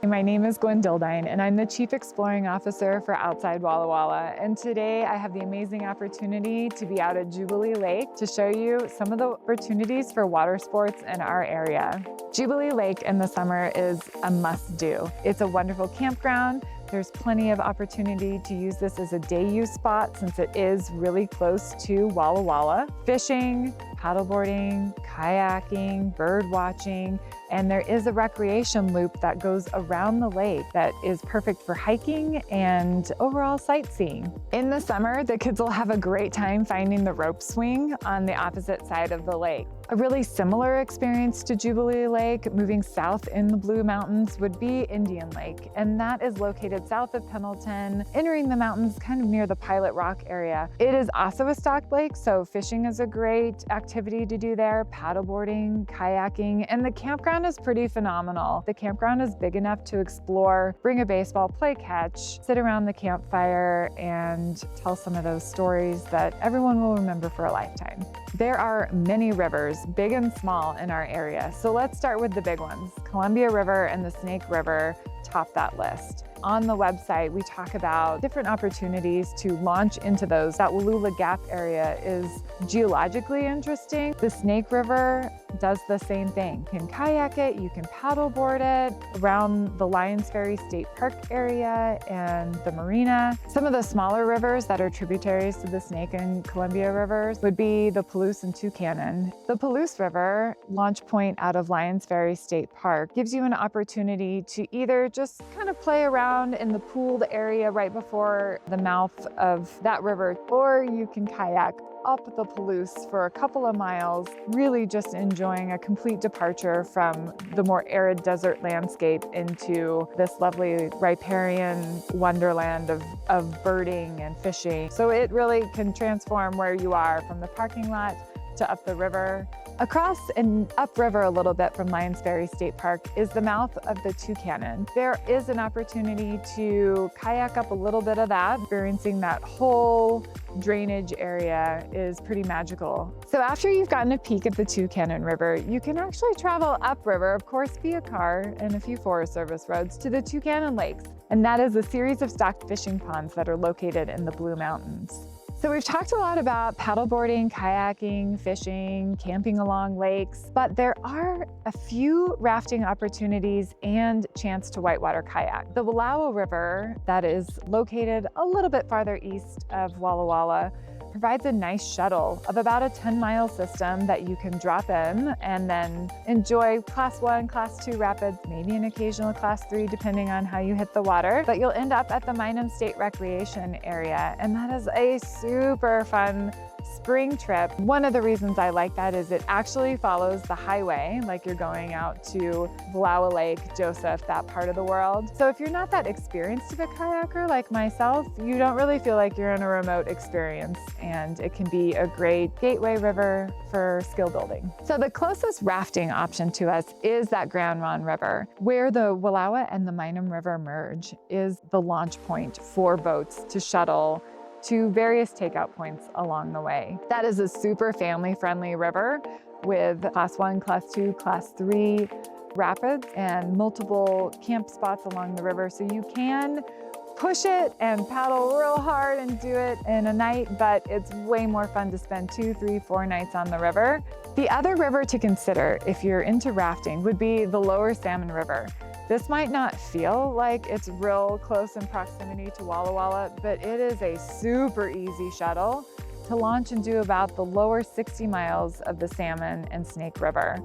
My name is Gwen Dildine, and I'm the Chief Exploring Officer for Outside Walla Walla. And today I have the amazing opportunity to be out at Jubilee Lake to show you some of the opportunities for water sports in our area. Jubilee Lake in the summer is a must-do. It's a wonderful campground. There's plenty of opportunity to use this as a day use spot since it is really close to Walla Walla. Fishing, paddleboarding, kayaking, bird watching, and there is a recreation loop that goes around the lake that is perfect for hiking and overall sightseeing. In the summer, the kids will have a great time finding the rope swing on the opposite side of the lake. A really similar experience to Jubilee Lake, moving south in the Blue Mountains, would be Indian Lake, and that is located south of Pendleton, entering the mountains kind of near the Pilot Rock area. It is also a stocked lake, so fishing is a great activity to do there, paddleboarding, kayaking, and the campground is pretty phenomenal. The campground is big enough to explore, bring a baseball, play catch, sit around the campfire, and tell some of those stories that everyone will remember for a lifetime. There are many rivers, big and small, in our area. So let's start with the big ones. Columbia River and the Snake River top that list. On the website, we talk about different opportunities to launch into those. That Wallula Gap area is geologically interesting. The Snake River does the same thing. You can kayak it, you can paddleboard it around the Lions Ferry State Park area and the marina. Some of the smaller rivers that are tributaries to the Snake and Columbia Rivers would be the Palouse and Toucannon. The Palouse River, launch point out of Lions Ferry State Park, gives you an opportunity to either just kind of play around in the pooled area right before the mouth of that river, or you can kayak up the Palouse for a couple of miles, really just enjoying a complete departure from the more arid desert landscape into this lovely riparian wonderland of birding and fishing. So it really can transform where you are from the parking lot to up the river. Across and upriver a little bit from Lions Ferry State Park is the mouth of the Toucannon. There is an opportunity to kayak up a little bit of that. Experiencing that whole drainage area is pretty magical. So after you've gotten a peek at the Toucannon River, you can actually travel upriver, of course via car and a few Forest Service roads, to the Toucannon Lakes. And that is a series of stocked fishing ponds that are located in the Blue Mountains. So we've talked a lot about paddleboarding, kayaking, fishing, camping along lakes, but there are a few rafting opportunities and chance to whitewater kayak. The Wallowa River, that is located a little bit farther east of Walla Walla, provides a nice shuttle of about a 10-mile system that you can drop in and then enjoy Class 1, Class 2 rapids, maybe an occasional Class 3 depending on how you hit the water. But you'll end up at the Minham State Recreation Area, and that is a super fun spring trip. One of the reasons I like that is it actually follows the highway, like you're going out to Wallowa Lake, Joseph, that part of the world. So if you're not that experienced of a kayaker like myself, you don't really feel like you're in a remote experience, and it can be a great gateway river for skill building. So the closest rafting option to us is that Grand Ronde River. Where the Wallowa and the Minham River merge is the launch point for boats to shuttle to various takeout points along the way. That is a super family-friendly river with Class 1, Class 2, Class 3 rapids and multiple camp spots along the river. So you can push it and paddle real hard and do it in a night, but it's way more fun to spend 2, 3, 4 nights on the river. The other river to consider if you're into rafting would be the Lower Salmon River. This might not feel like it's real close in proximity to Walla Walla, but it is a super easy shuttle to launch and do about the lower 60 miles of the Salmon and Snake River.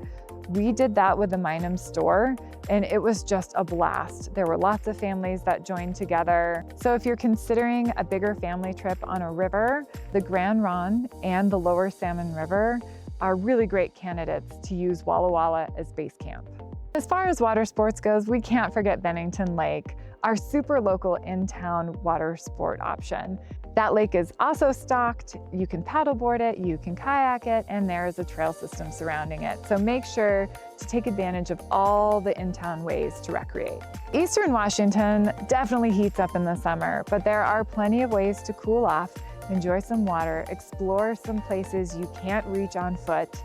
We did that with the Minham store, and it was just a blast. There were lots of families that joined together. So if you're considering a bigger family trip on a river, the Grand Ronde and the Lower Salmon River are really great candidates to use Walla Walla as base camp. As far as water sports goes, we can't forget Bennington Lake, our super local in-town water sport option. That lake is also stocked. You can paddleboard it, you can kayak it, and there is a trail system surrounding it. So make sure to take advantage of all the in-town ways to recreate. Eastern Washington definitely heats up in the summer, but there are plenty of ways to cool off, enjoy some water, explore some places you can't reach on foot,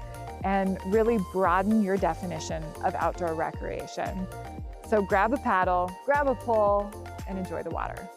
and really broaden your definition of outdoor recreation. So grab a paddle, grab a pole, and enjoy the water.